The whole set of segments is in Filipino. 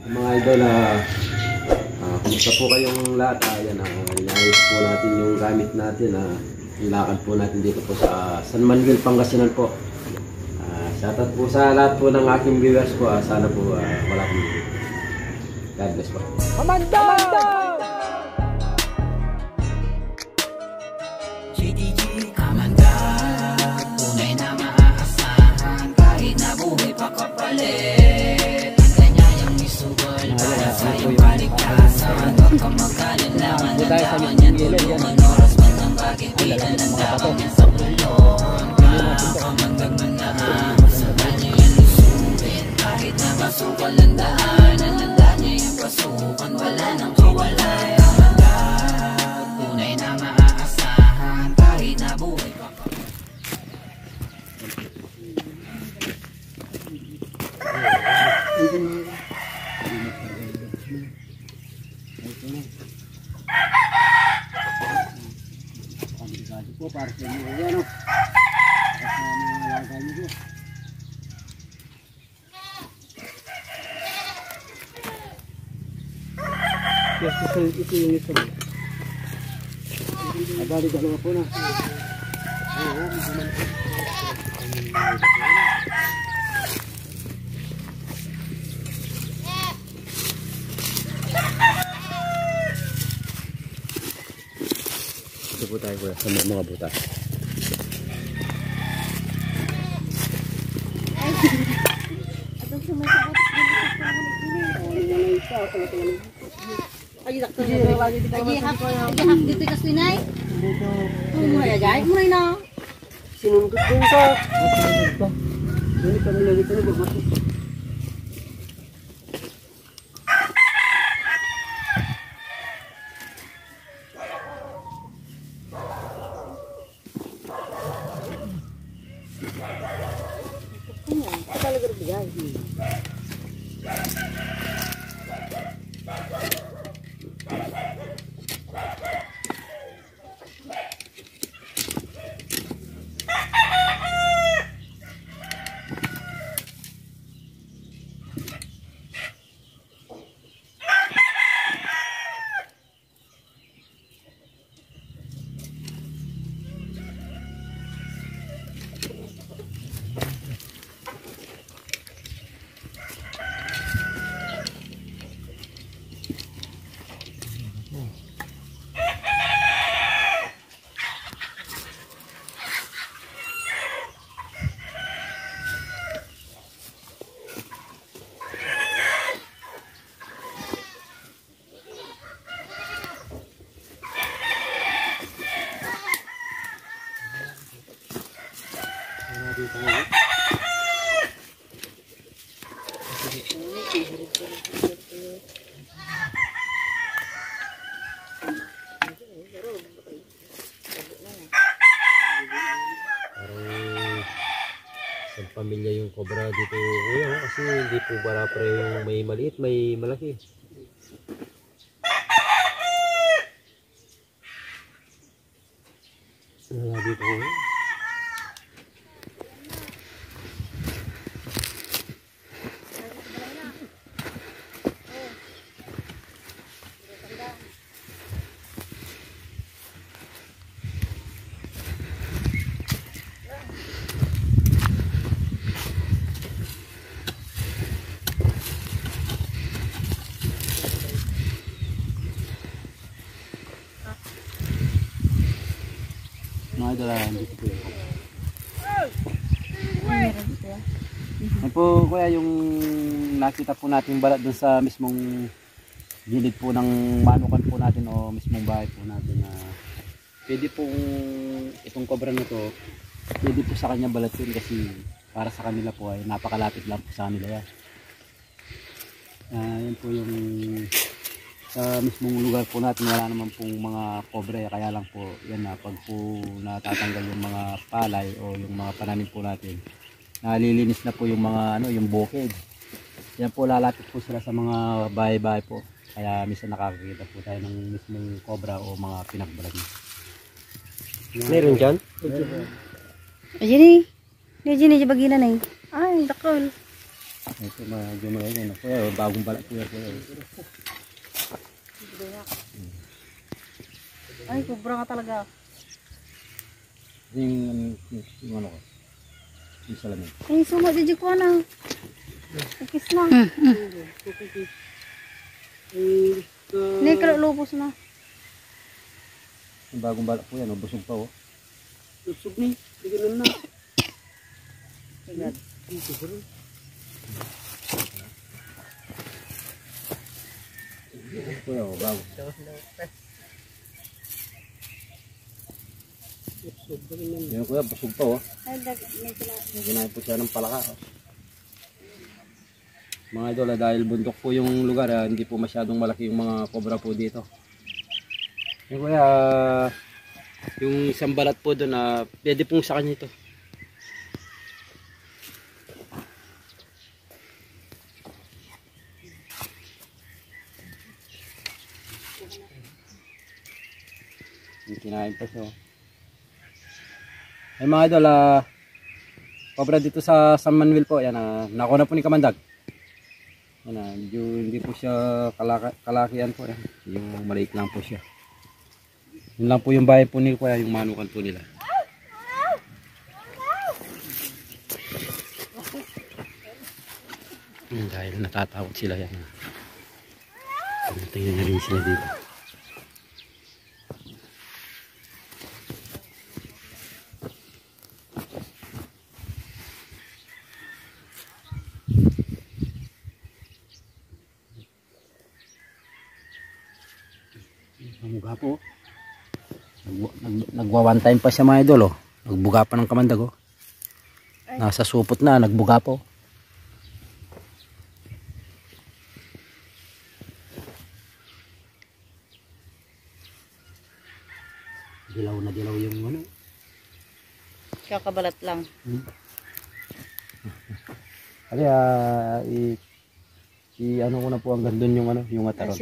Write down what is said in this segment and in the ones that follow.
Mga idol, kumusta po kayong lahat? Ayan, inayos po natin yung gamit natin. Ilakad po natin dito po sa San Manuel, Pangasinan po. Shoutout po sa lahat po ng aking viewers po. Sana po wala pong God bless po. Amanda! Kahit na buhay pa kapalit, ang kanyang isugol para sa iyong kaligtasan. Huwag kang magkalinlangan, nandaman yan tulungan. Oras man ang pagkikita, nandaman yan sa kulon. Kamagdagman na sa kanya yan lusubin. Kahit na masukal ang daan, nanandaan niya yung pasukan. Wala nang kawalay, ang mandag, tunay na maaasahan. Kahit na buhay pa kapalit. Po para sa inyo yan, no? Para sa mga alaga nyo po. Ito yung isa mo. Abali dalawa po na. Ito po tayo kuya sa mga butas. Atong sumasakot dito kasi nay. Muna jay, muna na. Sinundot din sa. Ini kami lagi tadi bermaksud. Talaga berbigay. Pamilya yung cobra dito kuya, kasi hindi po para yung may maliit, may malaki. Wala dito kuya. Mga idol, dito po. Yan po kuya yung nakita po natin balat dun sa mismong gilid po ng manukan po natin o mismong bahay po natin na pwede pong itong cobra na to, pwede po sa kanya balatin kasi para sa kanila po ay napakalapit lang po sa kanila yan. Yan po yung sa mismong lugar po natin wala naman pong mga cobra, kaya lang po yan na pag po natatanggal yung mga palay o yung mga pananim po natin, nalilinis na po yung mga yung bukid. Yan po lalapit po sila sa mga bahay-bahay po, kaya minsan nakakakita po tayo ng mismong cobra o mga pinagbalag. Meron dyan? Ajini, ni bagina na. Ay, dakol. Ito medyo malaki na po. Bagong balat po yan. Ay, kubra ka talaga. Yung ano ko. Yung salamin. Ay, suma di ko na. Kukis na. Hindi, lupos na. Yung bagong balat po yan. Busog pa oh. Busog ni. Bigyan na. Agad. Ito yan, bago. Yan kuya, busog pa oh. Ay, may sila. Ginahin po siya ng palaka. Oh. Mga idol, dahil bundok po yung lugar, hindi po masyadong malaki yung mga cobra po dito. Yan kuya, yung isang balat po doon, pwede pong sa kanya ito. Kinain pa siya. Ay mga idol, cobra dito sa San Manuel po. Yan, nakuha na po ni Kamandag. Yan, hindi po siya kalakihan po. Yan. Yung maliit lang po siya. Yun lang po yung bahay po nila, kuya, yung manukan po nila. Dahil natatakot sila yan. Tingnan na rin sila dito. Nagbuga po. Nagwa one time pa siya mga idol oh. Nagbuga pa ng Kamandag oh. Nasa supot na, nagbuga po. Dilaw na dilaw yung ano. Kakabalat lang. Kaya ano ko na po hanggang doon yung ano, yung ataron.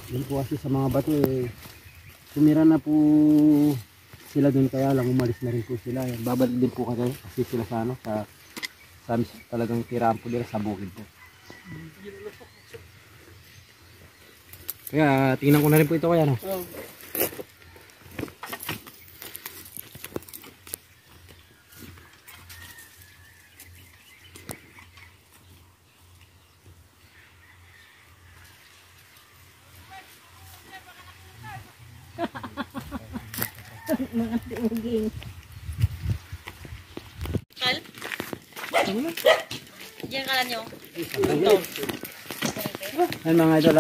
Yun po kasi sa mga bato tumira na po sila doon, kaya lang umalis na rin po sila. Babalik din po kasi sila sa ano, sa talagang tiraan po nila sa bukid po. Kaya tingnan ko na rin po ito kaya no. Oh. Mga timuging. Kal? Diyan ka lang nyo. Ay mga idol,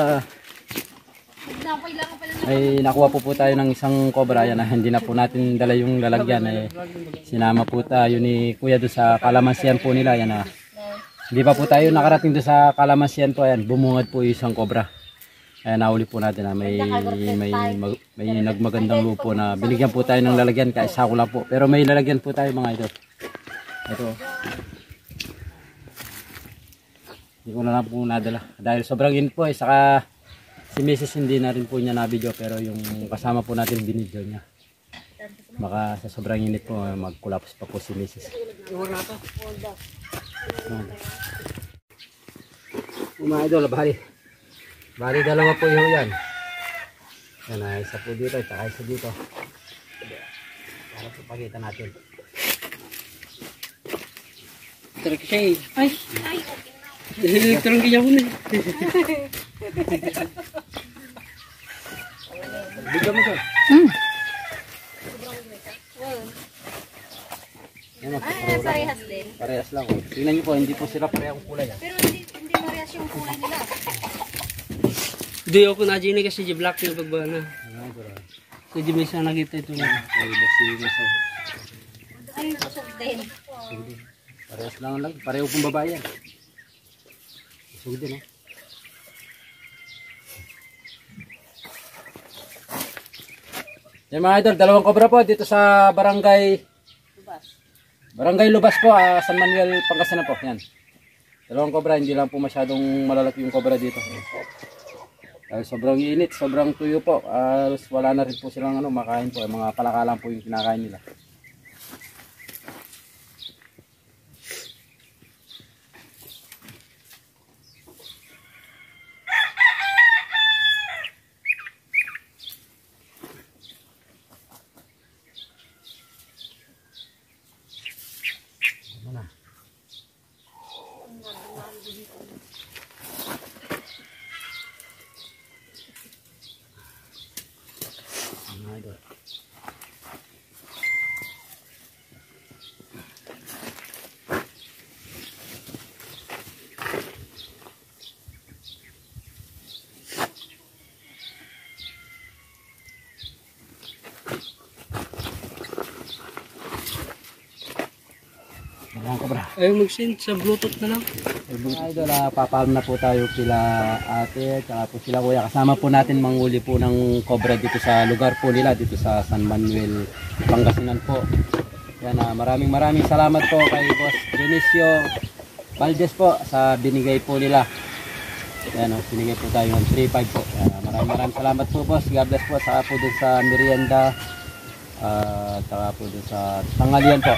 ay nakuha po tayo ng isang cobra. Yan, hindi na po natin dala yung lalagyan. Sinama po tayo ni kuya doon sa kalamansian po nila. Yan, hindi pa po tayo nakarating doon sa kalamansian po. Ayan, bumungad po yung isang cobra. Ayan, nahuli po natin. May nagmagandang lupo na binigyan po tayo ng lalagyan. Kahit sako lang po. Pero may lalagyan po tayo mga idol. Ito. Hindi ko na lang po nadala. Dahil sobrang init po saka si Mrs. hindi na rin po niya na-video. Pero yung kasama po natin binidyo niya. Baka sa sobrang init po mag-collapse pa po si Mrs. Mga idol, bali dalawa po yung yan. Yan na, isa po dito, tsaka isa dito. Para po pakita natin. Tarang siya eh. Ay! Tarang kaya ko na. Bigyan mo siya. Yan o, Ay, parehas din. parehas lang. Tingnan nyo po, hindi po sila parehang kulay. Pero hindi parehas yung kulay nila. Di ako na dyan kasi di black yung pagbana. So di may isang nakita ito na. Ay, basi mo sa... Ay, busog din. Parehas lang lang. Pareho pong babae yan. Busog din, oh. Yan mga idol, dalawang cobra po dito sa Barangay Lubas po, San Manuel, Pangasinan po. Yan. Dalawang cobra, hindi lang po masyadong malalaki yung cobra dito. Dahil sobrang init, sobrang tuyo po. Wala na rin po silang makain po. Mga palaka lang po yung kinakain nila. Ayaw mag-send sa Bluetooth na lang. Mga idol, papaalam na po tayo kila ate at po sila kuya. Kasama po natin manghuli po ng cobra dito sa lugar po nila, dito sa San Manuel, Pangasinan po. Yan, maraming salamat po kay Boss Dionisio Valdez po sa binigay po nila. Yan, binigay po tayo ng 3.5 po. Yan, maraming salamat po boss. God bless po sa po dun sa merienda at saka po dun sa tanghalian po.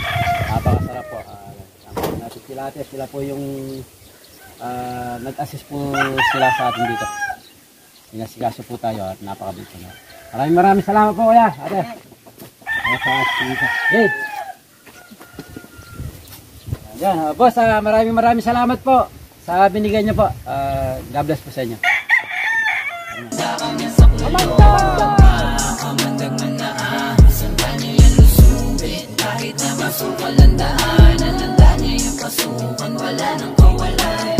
Napakasarap po. Natin sila ate, sila po yung nag-assist po sila sa atin dito. Inasigaso po tayo at napakabait po na. Maraming salamat po kuya ate. Hey! Yan, boss, maraming salamat po sa binigay niyo po. God bless po sa inyo. Kahit na masukal ang daan, ang niya yung pasukan, wala nang kawalan.